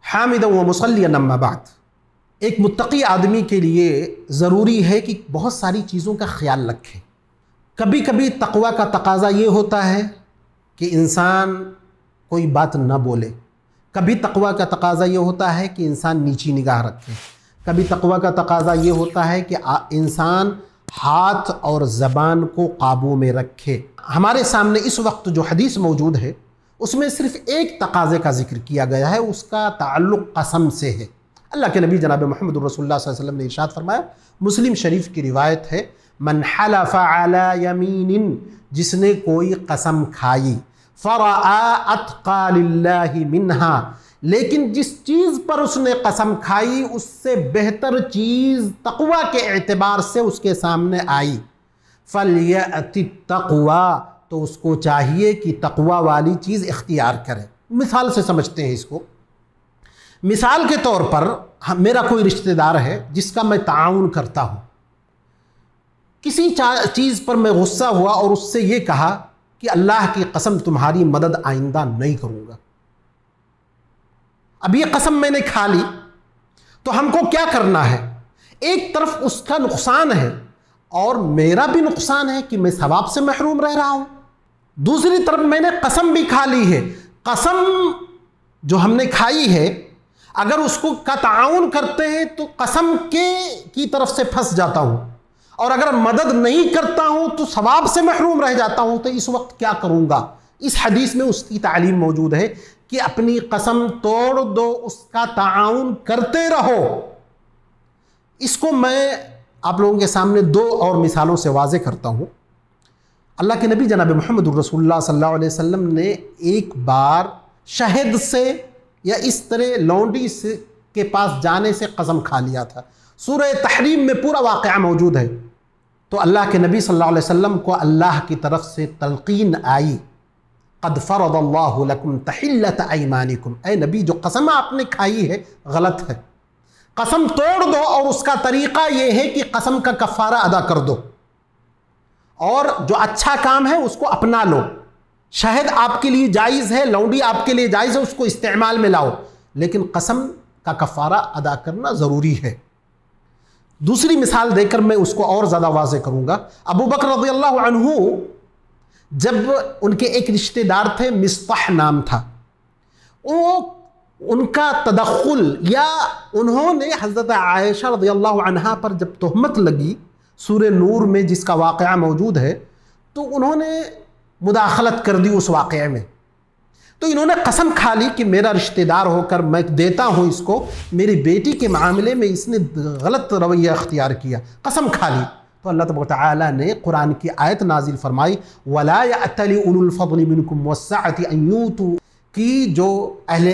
हामिदन व मुसल्लियन अम्मा बाद। एक मुत्तकी आदमी के लिए ज़रूरी है कि बहुत सारी चीज़ों का ख्याल रखे। कभी कभी तक़वा का तकाज़ा ये होता है कि इंसान कोई बात न बोले, कभी तक़वा का तकाज़ा ये होता है कि इंसान नीची निगाह रखे, कभी तक़वा का तकाज़ा ये होता है कि इंसान हाथ और ज़बान को काबू में रखे। हमारे सामने इस वक्त जो हदीस मौजूद है उसमें सिर्फ़ एक तकाज़े का ज़िक्र किया गया है, उसका ताल्लुक़ कसम से है। अल्लाह के नबी जनाब मोहम्मद रसूलुल्लाह सल्लल्लाहु अलैहि वसल्लम ने इरशाद फरमाया, मुस्लिम शरीफ की रिवायत है, मन हलफ़ अला यमीनिन, जिसने कोई कसम खाई, फ़रआ अत्क़ा लिल्लाहि मिन्हा, लेकिन जिस चीज़ पर उसने कसम खाई उससे बेहतर चीज़ तक़वा के एतबार से उसके सामने आई, फ़लयअति तक़वा, तो उसको चाहिए कि तक़वा वाली चीज़ इख्तियार करे। मिसाल से समझते हैं इसको। मिसाल के तौर पर मेरा कोई रिश्तेदार है जिसका मैं ताउन करता हूँ, किसी चीज़ पर मैं गुस्सा हुआ और उससे ये कहा कि अल्लाह की कसम तुम्हारी मदद आइंदा नहीं करूँगा। अब ये कसम मैंने खा ली, तो हमको क्या करना है? एक तरफ उसका नुकसान है और मेरा भी नुकसान है कि मैं सवाब से महरूम रह रहा हूँ। दूसरी तरफ मैंने कसम भी खा ली है, कसम जो हमने खाई है अगर उसको का ताउन करते हैं तो कसम की तरफ से फंस जाता हूँ, और अगर मदद नहीं करता हूँ तो सवाब से महरूम रह जाता हूँ। तो इस वक्त क्या करूँगा? इस हदीस में उसकी तालीम मौजूद है कि अपनी कसम तोड़ दो, उसका ताउन करते रहो। इसको मैं आप लोगों के सामने दो और मिसालों से वाज़े करता हूँ। अल्लाह के नबी जनाब मोहम्मद रसूलुल्लाह सल्लल्लाहु अलैहि वसल्लम ने एक बार शहद से या इस तरह लौंडी से के पास जाने से कसम खा लिया था। सूरह तहरीम में पूरा वाक़या मौजूद है। तो अल्लाह के नबी सल्लल्लाहु अलैहि वसल्लम को अल्लाह की तरफ से तलकीन आई, क़द फ़रदल्लाहु लकुम तहिल्लत अयमानिकुम, ऐ नबी जो कसम आपने खाई है गलत है, कसम तोड़ दो और उसका तरीक़ा यह है कि कसम का कफ़ारा अदा कर दो और जो अच्छा काम है उसको अपना लो। शहद आपके लिए जायज़ है, लौंडी आपके लिए जायज़ है, उसको इस्तेमाल में लाओ, लेकिन कसम का कफ़ारा अदा करना ज़रूरी है। दूसरी मिसाल देकर मैं उसको और ज़्यादा वाज़े करूँगा। अबू बकर रज़ियल्लाहु अन्हु, जब उनके एक रिश्तेदार थे, मिस्ताह नाम था, वो उनका तदख्खुल या उन्होंने हज़रत आयशा रज़ियल्लाहु अन्हा पर जब तोहमत लगी, सूरह नूर में जिसका वाक़या मौजूद है, तो उन्होंने मुदाखलत कर दी उस वाक़े में। तो इन्होंने कसम खा ली कि मेरा रिश्तेदार होकर मैं देता हूँ इसको, मेरी बेटी के मामले में इसने गलत रवैया अख्तियार किया, कसम खा ली। तो अल्लाह तबारक व तआला ने कुरान की आयत नाजिल फरमाई, वला यअतली उलुल फज़्ल मिनकुम वस्सअति अन यूतू, कि जो अहले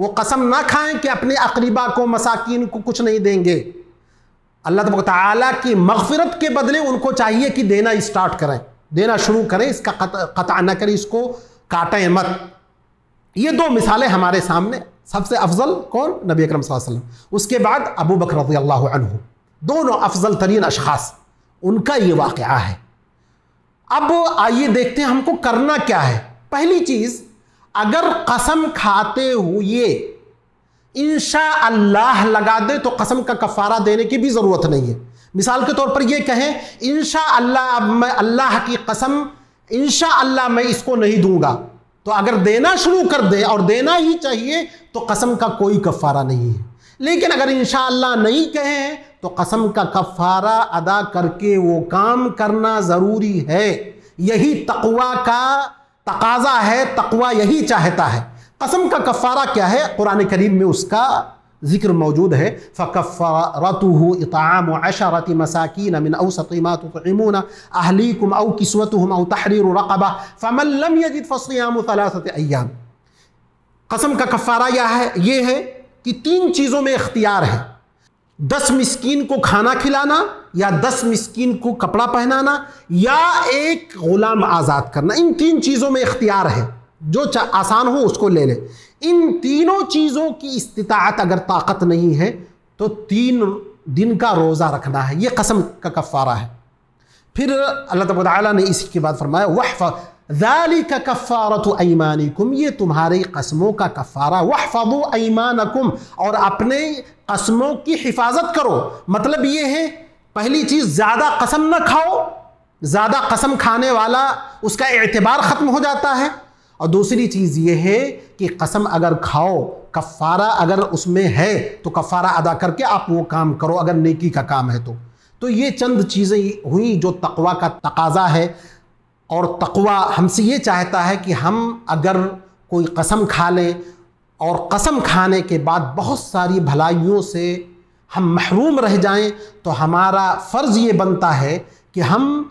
वो कसम ना खाएं कि अपने अक़रीबा को, मसाकीन को कुछ नहीं देंगे। अल्लाह तबारक व तआला की मग़फ़िरत के बदले उनको चाहिए कि देना स्टार्ट करें, देना शुरू करें, इसका क़ता न करें, इसको काटें मत। ये दो मिसालें हमारे सामने। सबसे अफजल कौन? नबी अकरम सल्लल्लाहु अलैहि वसल्लम। उसके बाद अबू बकर रज़ियल्लाहु अन्हु, दोनों अफजल तरीन अशख़ास, उनका ये वाक़या है। अब आइए देखते हैं हमको करना क्या है। पहली चीज़, अगर कसम खाते हुए इंशाअल्लाह लगा दे तो कसम का कफ़ारा देने की भी ज़रूरत नहीं है। मिसाल के तौर पर यह कहें, इंशाअल्लाह अब मैं अल्लाह की कसम, इंशाअल्लाह मैं इसको नहीं दूंगा, तो अगर देना शुरू कर दे, और देना ही चाहिए, तो कसम का कोई कफ़ारा नहीं है। लेकिन अगर इंशाअल्लाह नहीं कहे तो कसम का कफ़ारा अदा करके वो काम करना ज़रूरी है। यही तक़वा का तकाज़ा है, तक़वा यही चाहता है। कसम का कफ़ारा क्या है? कुरान करीम में उसका ज़िक्र मौजूद है, फ़कफ़ारतुहु इत्आमु अशरति मसाकीन मिन औसति मा तुतइमून अहलीकुम औ किस्वतुहुम औ तहरीरु रक़बा फ़मन लम यजिद फ़सियामु थलाथति अय्याम। कसम का कफ़ारा ये है कि 3 चीज़ों में इख्तियार है, 10 मिस्कीन को खाना खिलाना, या 10 मिस्कीन को कपड़ा पहनाना, या एक ग़ुलाम आज़ाद करना। इन 3 चीज़ों में इख्तियार है, जो आसान हो उसको ले ले। इन तीनों चीज़ों की इस्तिताअत अगर ताकत नहीं है तो 3 दिन का रोज़ा रखना है। ये कसम का कफ़ारा है। फिर अल्लाह तबारक व तआला ने इसी के बाद फरमाया, ज़ालिका कफ़ारतु अयमानिकुम, ये तुम्हारी कसमों का कफ़ारा। वहफ़ज़ू अयमानकुम, और अपने कसमों की हिफाजत करो। मतलब ये है, पहली चीज़ ज़्यादा कसम न खाओ, ज़्यादा कसम खाने वाला उसका एतबार ख़त्म हो जाता है। और दूसरी चीज़ ये है कि कसम अगर खाओ, कफ़ारा अगर उसमें है तो कफ़ारा अदा करके आप वो काम करो, अगर नेकी का काम है तो ये चंद चीज़ें हुई जो तक़वा का तकाज़ा है। और तक़वा हमसे ये चाहता है कि हम अगर कोई कसम खा लें और कसम खाने के बाद बहुत सारी भलाइयों से हम महरूम रह जाएं, तो हमारा फ़र्ज़ ये बनता है कि हम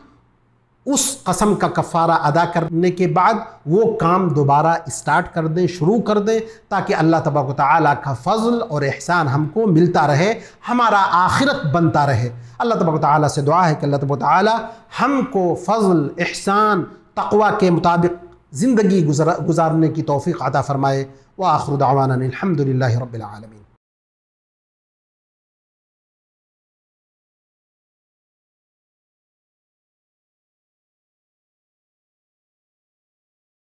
उस कसम का कफ़ारा अदा करने के बाद वो काम दोबारा स्टार्ट कर दें, शुरू कर दें, ताकि अल्लाह तबारक व तआला का फ़ज़ल और एहसान हमको मिलता रहे, हमारा आखिरत बनता रहे। अल्लाह तबारक व तआला से दुआ है कि अल्लाह तबारक व तआला हमको फ़ज़ल, एहसान, तक़वा के मुताबिक ज़िंदगी गुजारने की तौफ़ीक़ अता फ़रमाए। व आखिरु दअवाना अनिल हम्दुलिल्लाहि रब्बिल आलमीन।